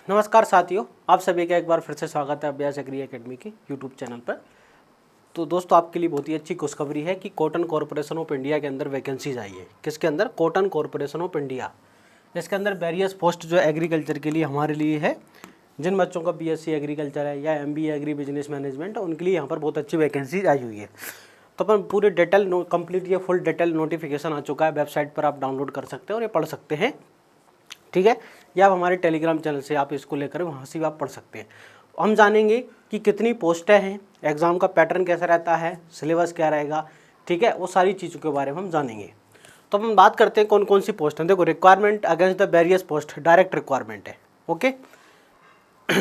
नमस्कार साथियों, आप सभी का एक बार फिर से स्वागत है अभ्यास एग्री एकेडमी के यूट्यूब चैनल पर। तो दोस्तों, आपके लिए बहुत ही अच्छी खुशखबरी है कि कॉटन कॉरपोरेशन ऑफ इंडिया के अंदर वैकेंसीज आई है। किसके अंदर? Cotton corporation of India. इसके अंदर वेरियस पोस्ट जो एग्रीकल्चर के लिए हमारे लिए है। जिन बच्चों का बीएससी एग्रीकल्चर है या एमबीए एग्री बिजनेस मैनेजमेंट है, उनके लिए यहाँ पर बहुत अच्छी वैकेंसीज आई हुई है। तो अपन पूरे डिटेल कंप्लीट ये फुल डिटेल नोटिफिकेशन आ चुका है, वेबसाइट पर आप डाउनलोड कर सकते हैं और ये पढ़ सकते हैं। ठीक है, या आप हमारे टेलीग्राम चैनल से आप इसको लेकर वहाँ से भी आप पढ़ सकते हैं। हम जानेंगे कि कितनी पोस्टें हैं, एग्ज़ाम का पैटर्न कैसा रहता है, सिलेबस क्या रहेगा। ठीक है, वो सारी चीज़ों के बारे में हम जानेंगे। तो हम बात करते हैं कौन कौन सी पोस्ट हैं। देखो, requirement against the various post direct requirement है। ओके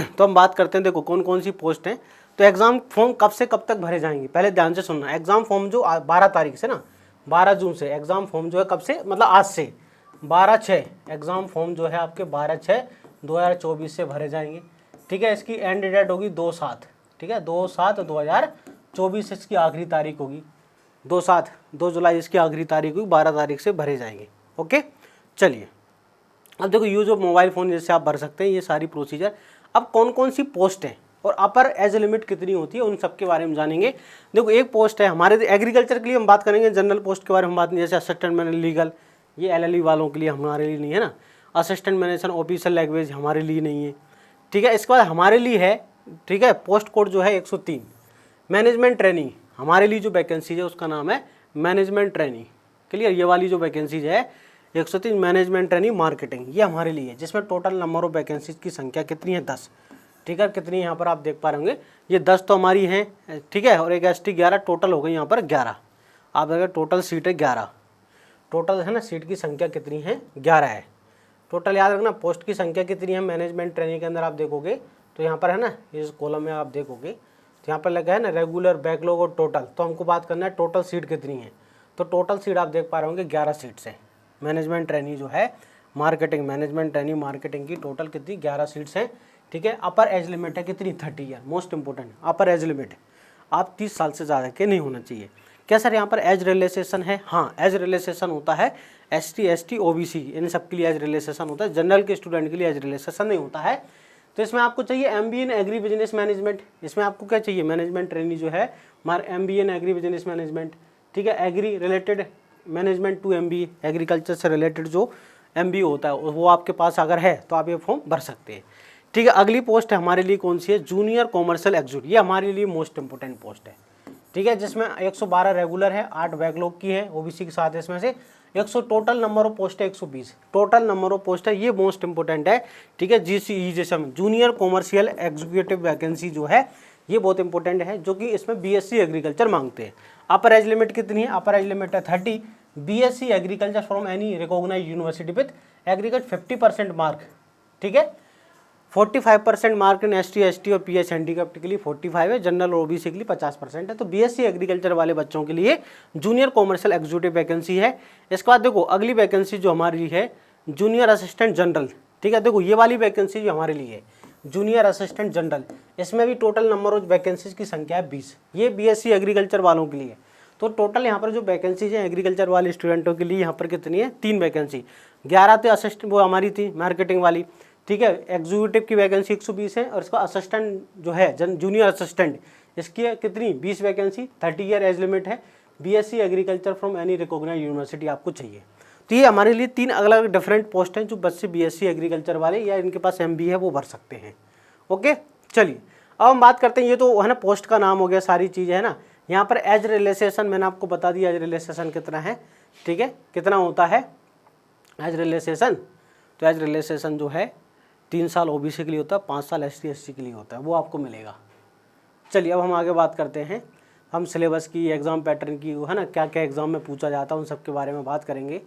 तो हम बात करते हैं, देखो कौन कौन सी पोस्ट हैं। तो एग्ज़ाम फॉर्म कब से कब तक भरे जाएंगे, पहले ध्यान से सुनना। एग्ज़ाम फॉर्म जो 12 तारीख से ना, 12 जून से एग्ज़ाम फॉर्म जो है, कब से मतलब आज से 12/6 एग्ज़ाम फॉर्म जो है आपके 12/6/2024 से भरे जाएंगे। ठीक है, इसकी एंड डेट होगी 2/7। ठीक है, 2/7/2024 इसकी आखिरी तारीख होगी। 2 जुलाई इसकी आखिरी तारीख हुई, 12 तारीख से भरे जाएंगे। ओके, चलिए अब देखो, यूज ऑफ मोबाइल फ़ोन जैसे आप भर सकते हैं, ये सारी प्रोसीजर। अब कौन कौन सी पोस्ट है और अपर एज लिमिट कितनी होती है, उन सब के बारे में जानेंगे। देखो, एक पोस्ट है हमारे एग्रीकल्चर के लिए हम बात करेंगे, जनरल पोस्ट के बारे में बात नहीं, जैसे असिस्टेंट मैनेजर लीगल, ये एलएलबी वालों के लिए, हमारे लिए नहीं है ना। असिस्टेंट मैनेजर ऑफिशियल लैंग्वेज हमारे लिए नहीं है। ठीक है, इसके बाद हमारे लिए है, ठीक है, पोस्ट कोड जो है 103 मैनेजमेंट ट्रेनिंग। हमारे लिए जो वैकेंसी है उसका नाम है मैनेजमेंट ट्रेनिंग। क्लियर, ये वाली जो वैकेंसीज है 103 मैनेजमेंट ट्रेनिंग मार्केटिंग, ये हमारे लिए है, जिसमें टोटल नंबर ऑफ वैकेंसीज की संख्या कितनी है? 10। ठीक है, कितनी यहाँ पर आप देख पा रहे होंगे, ये 10 तो हमारी हैं। ठीक है, और एक ST 11, टोटल हो गई यहाँ पर 11। आप देखिए, टोटल सीट है 11। टोटल है ना, सीट की संख्या कितनी है? 11 है। टोटल याद रखना, पोस्ट की संख्या कितनी है मैनेजमेंट ट्रेनिंग के अंदर आप देखोगे तो यहाँ पर है ना, इस कॉलम में आप देखोगे तो यहाँ पर लगा है ना रेगुलर, बैकलॉग और टोटल। तो हमको बात करना है टोटल सीट कितनी है। तो टोटल सीट आप देख पा रहे होंगे 11 सीट से मैनेजमेंट ट्रेनिंग जो है मार्केटिंग, मैनेजमेंट ट्रेनिंग मार्केटिंग की टोटल कितनी? 11 सीट्स हैं। ठीक है, अपर एज लिमिट है कितनी? 30 ईयर। मोस्ट इंपॉर्टेंट, अपर एज लिमिट आप 30 साल से ज़्यादा के नहीं होना चाहिए। क्या सर यहाँ पर एज रिलैक्सेशन है? हाँ, एज रिलैक्सेशन होता है ST ST OBC इन सब के लिए एज रिलैक्सेशन होता है। जनरल के स्टूडेंट के लिए एज रिलैक्सेशन नहीं होता है। तो इसमें आपको चाहिए MBA in agri business management. इसमें आपको क्या चाहिए? मैनेजमेंट ट्रेनिंग जो है MBA in agri business management. ठीक है, agri related management to MBA, agriculture से रिलेटेड जो MBA होता है वो आपके पास अगर है तो आप ये फॉर्म भर सकते हैं। ठीक है, अगली पोस्ट है हमारे लिए कौन सी है? Junior commercial executive. ये हमारे लिए मोस्ट इंपोर्टेंट पोस्ट है। ठीक है, जिसमें 112 रेगुलर है, 8 बैकलॉग की है OBC के साथ। इसमें से 100 टोटल नंबर ऑफ पोस्ट है 120 टोटल नंबर ऑफ पोस्ट है। ये मोस्ट इंपोर्टेंट है। ठीक है, GCE जैसे जूनियर कॉमर्शियल एग्जीक्यूटिव वैकेंसी जो है ये बहुत इंपॉर्टेंट है, जो कि इसमें BSc एग्रीकल्चर मांगते हैं। अपर एज लिमिट कितनी है? अपर एज लिमिट है 30। BSc agriculture from any recognised university with aggregate 50% mark. ठीक है, 45% मार्क इन ST ST और PH हैंडीकैप्ड के लिए 45 है, जनरल और OBC के लिए 50% है। तो BSc एग्रीकल्चर वाले बच्चों के लिए जूनियर कॉमर्शियल एग्जीक्यूटिव वैकेंसी है। इसके बाद देखो, अगली वैकेंसी जो हमारी है जूनियर असिस्टेंट जनरल। ठीक है, देखो ये वाली वैकेंसी जो हमारे लिए है जूनियर असिस्टेंट जनरल, इसमें भी टोटल नंबर ऑफ वैकेंसीज की संख्या है 20। ये BSc एग्रीकल्चर वालों के लिए। तो टोटल यहाँ पर जो वैकेंसीज है एग्रीकल्चर वाले स्टूडेंटों के लिए यहाँ पर कितनी है? 3 वैकेंसी। 11 तो असिस्टेंट वो हमारी थी मार्केटिंग वाली। ठीक है, एग्जीक्यूटिव की वैकेंसी 120 है, और इसका असिस्टेंट जो है जूनियर असिस्टेंट, इसकी कितनी? 20 वैकेंसी। 30 ईयर एज लिमिट है। BSc agriculture from any recognised university आपको चाहिए। तो ये हमारे लिए 3 अलग अलग डिफरेंट पोस्ट हैं जो बच्चे BSc एग्रीकल्चर वाले या इनके पास MBA है वो भर सकते हैं। ओके, चलिए अब हम बात करते हैं, ये तो है ना पोस्ट का नाम हो गया, सारी चीज़ें है ना। यहाँ पर एज रिलैक्सेशन मैंने आपको बता दिया, एज रिलैक्सेशन कितना है। ठीक है, कितना होता है एज रिलैक्सेशन? तो एज रिलैक्सेशन जो है 3 साल OBC के लिए होता है, 5 साल ST SC के लिए होता है, वो आपको मिलेगा। चलिए अब हम आगे बात करते हैं, हम सिलेबस की, एग्ज़ाम पैटर्न की, है ना, क्या क्या एग्ज़ाम में पूछा जाता है उन सब के बारे में बात करेंगे।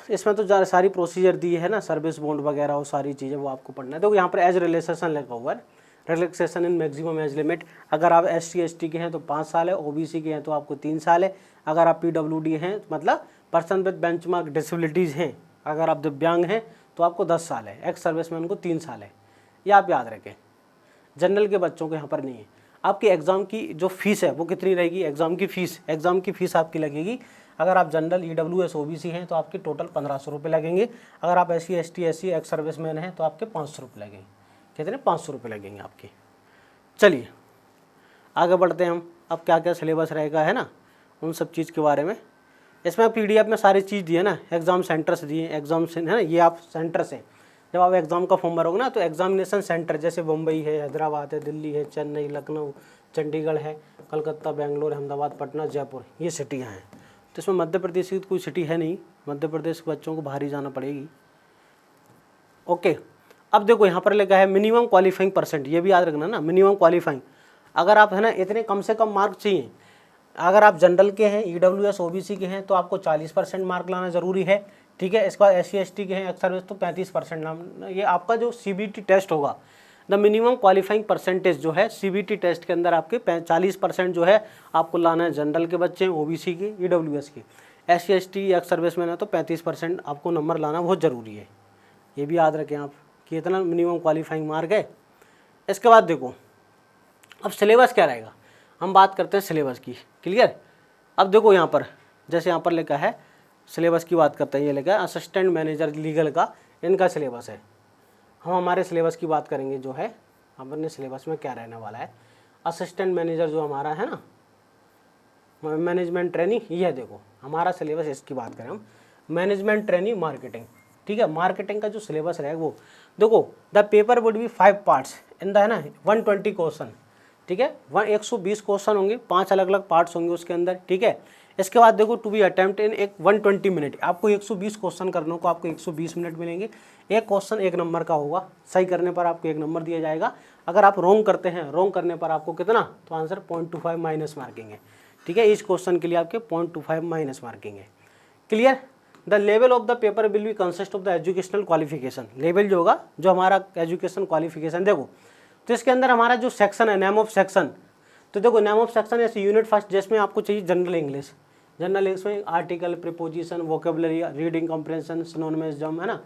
इसमें तो सारी प्रोसीजर दी है ना, सर्विस बॉन्ड वगैरह वो सारी चीज़ें वो आपको पढ़ना है। तो यहाँ पर एज रिलैक्सेशन लगा हुआ है, relaxation in maximum age limit. अगर आप ST ST के हैं तो 5 साल है, OBC के हैं तो आपको 3 साल है। अगर आप PWD हैं मतलब पर्सन विद बेंचमार्क डिसेबिलिटीज़ हैं, अगर आप दिव्यांग हैं तो आपको 10 साल है। एक्स सर्विसमैन को 3 साल है, ये आप याद रखें। जनरल के बच्चों को यहाँ पर नहीं है। आपकी एग्ज़ाम की जो फीस है वो कितनी रहेगी? एग्ज़ाम की फ़ीस आपकी लगेगी, अगर आप जनरल EWS OBC हैं तो आपके टोटल 1500 रुपये लगेंगे। अगर आप SC ST SC ex serviceman हैं तो आपके 500 रुपये लगेंगे। कितने? 500 रुपये लगेंगे आपके। चलिए आगे बढ़ते हैं हम। अब क्या क्या सिलेबस रहेगा है ना, उन सब चीज़ के बारे में। इसमें PDF में सारी चीज़ दी है ना, एग्ज़ाम सेंटर्स दिए, एग्ज़ाम से है ना, ये आप सेंटर्स हैं। जब आप एग्ज़ाम का फॉर्म भरोगे ना तो एग्जामिनेशन सेंटर जैसे मुंबई है, हैदराबाद है, दिल्ली है, चेन्नई, लखनऊ, चंडीगढ़ है, कलकत्ता, बेंगलोर, अहमदाबाद, पटना, जयपुर, ये सिटियाँ हैं। तो इसमें मध्य प्रदेश की कोई सिटी है नहीं, मध्य प्रदेश के बच्चों को बाहर ही जाना पड़ेगी। ओके, अब देखो यहाँ पर लिखा है मिनिमम क्वालिफाइंग परसेंट, ये भी याद रखना ना, मिनिमम क्वालिफाइंग। अगर आप है ना इतने कम से कम मार्क चाहिए। अगर आप जनरल के हैं, EWS OBC के हैं तो आपको 40% मार्क लाना ज़रूरी है। ठीक है, इसके बाद SC ST के हैं, एक्स सर्विस, तो 35% लाना। ये आपका जो CBT टेस्ट होगा, द मिनिमम क्वालिफाइंग परसेंटेज जो है CBT टेस्ट के अंदर आपके 40% जो है आपको लाना है। जनरल के बच्चे हैं, OBC के, EWS के, SC ST एक्स सर्विस में ना तो 35% आपको नंबर लाना बहुत ज़रूरी है। ये भी याद रखें आप कि इतना मिनिमम क्वालिफाइंग मार्क है। इसके बाद देखो अब सिलेबस क्या रहेगा, हम बात करते हैं सिलेबस की। क्लियर? अब देखो यहाँ पर जैसे यहाँ पर लिखा है सिलेबस की बात करते हैं, ये लिखा है असिस्टेंट मैनेजर लीगल का, इनका सिलेबस है। हम हमारे सिलेबस की बात करेंगे जो है, अपने सिलेबस में क्या रहने वाला है। असिस्टेंट मैनेजर जो हमारा है ना, मैनेजमेंट ट्रेनिंग, ये है देखो हमारा सिलेबस, इसकी बात करें हम, मैनेजमेंट ट्रेनिंग मार्केटिंग। ठीक है, मार्केटिंग का जो सिलेबस रहेगा वो देखो, the paper would be 5 parts in the है ना 120 क्वेश्चन। ठीक है, 120 क्वेश्चन होंगे, 5 अलग अलग पार्ट्स होंगे उसके अंदर। ठीक है, इसके बाद देखो टू बी अटेम्प्ट इन एक 120 मिनट, आपको 120 क्वेश्चन करने को आपको 120 मिनट मिलेंगे। एक क्वेश्चन 1 नंबर का होगा, सही करने पर आपको 1 नंबर दिया जाएगा। अगर आप रॉन्ग करते हैं, रॉन्ग करने पर आपको कितना, तो आंसर 0.25 माइनस मार्किंग है। ठीक है, इस क्वेश्चन के लिए आपके 0.25 माइनस मार्किंग है। Clear? The level of the paper will be consist of the educational qualification. Level जो होगा, जो हमारा एजुकेशन क्वालिफिकेशन, देखो तो इसके अंदर हमारा जो सेक्शन है, नेम ऑफ सेक्शन, तो देखो नेम ऑफ सेक्शन ऐसे यूनिट फर्स्ट जिसमें आपको चाहिए जनरल इंग्लिश। जनरल इंग्लिश में article, preposition, vocabulary, reading comprehension, synonyms, जम है ना,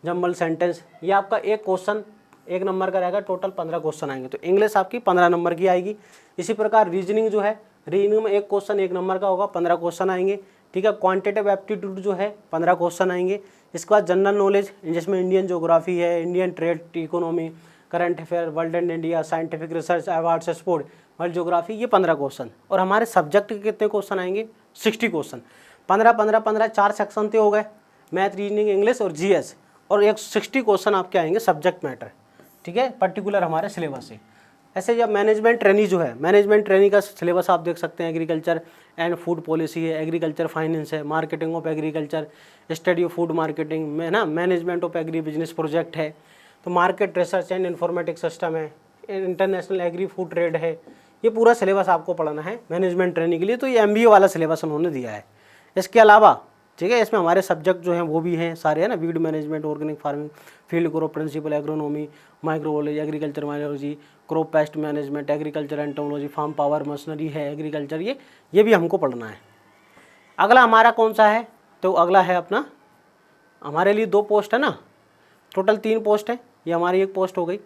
जम्बल सेंटेंस, ये आपका एक क्वेश्चन 1 नंबर का रहेगा। टोटल 15 क्वेश्चन आएंगे, तो इंग्लिश आपकी 15 नंबर की आएगी। इसी प्रकार रीजनिंग जो है, रीजनिंग में एक क्वेश्चन 1 नंबर का होगा, 15 क्वेश्चन आएंगे। ठीक है, क्वांटिटेटिव एप्टीट्यूड जो है 15 क्वेश्चन आएंगे। इसके बाद जनरल नॉलेज जिसमें इंडियन ज्योग्राफी है, Indian trade, economy, current affair, world and India, scientific research, awards, sport, world geography, ये 15 क्वेश्चन। और हमारे सब्जेक्ट के कितने क्वेश्चन आएंगे, 60 क्वेश्चन। 15 15 15 4 सेक्शन तो हो गए, मैथ, रीजनिंग, इंग्लिश और GS, और एक 60 क्वेश्चन आपके आएंगे सब्जेक्ट मैटर। ठीक है, पर्टिकुलर हमारे सिलेबस से। ऐसे जब मैनेजमेंट ट्रेनिंग जो है, मैनेजमेंट ट्रेनिंग का सिलेबस आप देख सकते हैं, एग्रीकल्चर एंड फूड पॉलिसी है, एग्रीकल्चर फाइनेंस है, marketing of agriculture, study of food marketing में ना, management of agri business project है, तो market research and informatic system है, इंटरनेशनल एग्री फूड ट्रेड है। ये पूरा सिलेबस आपको पढ़ना है मैनेजमेंट ट्रेनिंग के लिए, तो ये MBA वाला सिलेबस उन्होंने दिया है। इसके अलावा ठीक है, इसमें हमारे सब्जेक्ट जो हैं वो भी हैं सारे, है ना, weed management, organic farming, field crop principle, agronomy, microbiology, agriculture biology, crop pest management, agriculture entomology, farm power machinery है, एग्रीकल्चर, ये भी हमको पढ़ना है। अगला हमारा कौन सा है, तो अगला है अपना, हमारे लिए 2 पोस्ट है ना, टोटल 3 पोस्ट है, ये हमारी एक पोस्ट हो गई।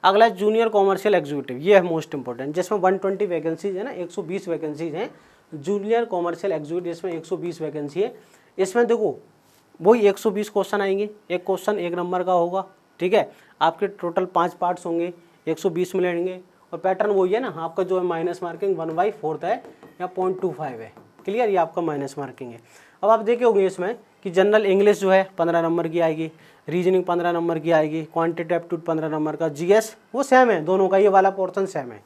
अगला जूनियर कॉमर्शियल एग्जीक्यूटिव, ये है मोस्ट इंपॉर्टेंट, जिसमें 120 वैकेंसीज है ना, 120 वैकेंसीज हैं जूनियर कॉमर्शियल एग्जीक्यूटिव, इसमें 120 वैकेंसी है। इसमें देखो वही 120 क्वेश्चन आएंगे, एक क्वेश्चन 1 नंबर का होगा। ठीक है, आपके टोटल 5 पार्ट्स होंगे, 120 मिलेंगे, और पैटर्न वही है ना, आपका जो है माइनस मार्किंग 1/4 है या 0.25 है। क्लियर, ये आपका माइनस मार्किंग है। अब आप देखे होंगे इसमें कि जनरल इंग्लिश जो है 15 नंबर की आएगी, रीजनिंग 15 नंबर की आएगी, क्वांटिटेटिव एप्टीट्यूड 15 नंबर का, GS वो सेम है, दोनों का ये वाला पोर्शन सेम है।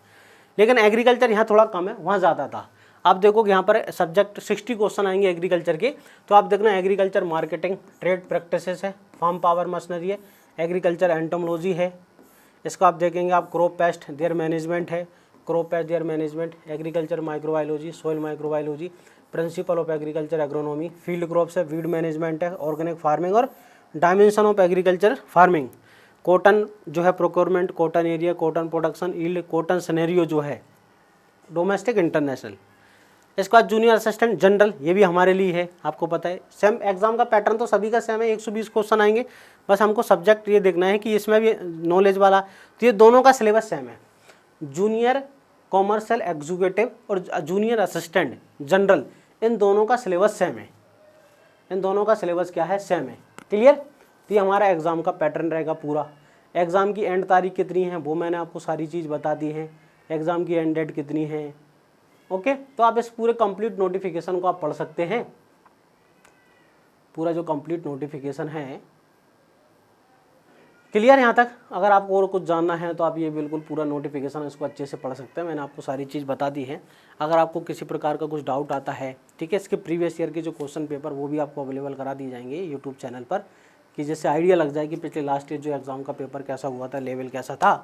लेकिन एग्रीकल्चर यहाँ थोड़ा कम है, वहाँ ज़्यादा था। आप देखो कि यहाँ पर सब्जेक्ट 60 क्वेश्चन आएंगे एग्रीकल्चर के, तो आप देखना एग्रीकल्चर मार्केटिंग, ट्रेड प्रैक्टिसेस है, फार्म पावर मशीनरी है, एग्रीकल्चर एंटोमोलॉजी है, इसका आप देखेंगे आप क्रॉप पेस्ट देयर मैनेजमेंट है, crop paste there management, agriculture microbiology, soil microbiology, principle of agriculture agronomy, field crops है, वीड मैनेजमेंट है, ऑर्गेनिक फार्मिंग और dimension of agriculture farming, cotton जो है procurement, cotton area, cotton production, yield, cotton scenario जो है domestic international. इसके बाद junior assistant general, ये भी हमारे लिए है, आपको पता है सेम एग्जाम का पैटर्न तो सभी का सेम है, 120 क्वेश्चन आएंगे, बस हमको सब्जेक्ट ये देखना है कि इसमें भी नॉलेज वाला, तो ये दोनों का सिलेबस सेम है। जूनियर कॉमर्शियल एग्जीक्यूटिव और जूनियर असिस्टेंट जनरल, इन दोनों का सिलेबस सेम है, इन दोनों का सिलेबस क्या है, सेम है। क्लियर। तो ये हमारा एग्ज़ाम का पैटर्न रहेगा पूरा। एग्ज़ाम की एंड तारीख कितनी है वो मैंने आपको सारी चीज़ बता दी है, एग्ज़ाम की एंड डेट कितनी है। ओके, तो आप इस पूरे कंप्लीट नोटिफिकेशन को आप पढ़ सकते हैं। पूरा जो कंप्लीट नोटिफिकेशन है, क्लियर यहाँ तक। अगर आपको और कुछ जानना है तो आप ये बिल्कुल पूरा नोटिफिकेशन इसको अच्छे से पढ़ सकते हैं, मैंने आपको सारी चीज़ बता दी है। अगर आपको किसी प्रकार का कुछ डाउट आता है, ठीक है, इसके प्रीवियस ईयर के जो क्वेश्चन पेपर वो भी आपको अवेलेबल करा दिए जाएंगे यूट्यूब चैनल पर, कि जिससे आइडिया लग जाए कि पिछले लास्ट ईयर जो एग्ज़ाम का पेपर कैसा हुआ था, लेवल कैसा था।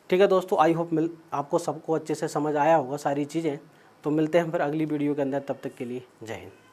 ठीक है दोस्तों, आई होप आपको सबको अच्छे से समझ आया होगा सारी चीज़ें। तो मिलते हैं फिर अगली वीडियो के अंदर, तब तक के लिए जय हिंद।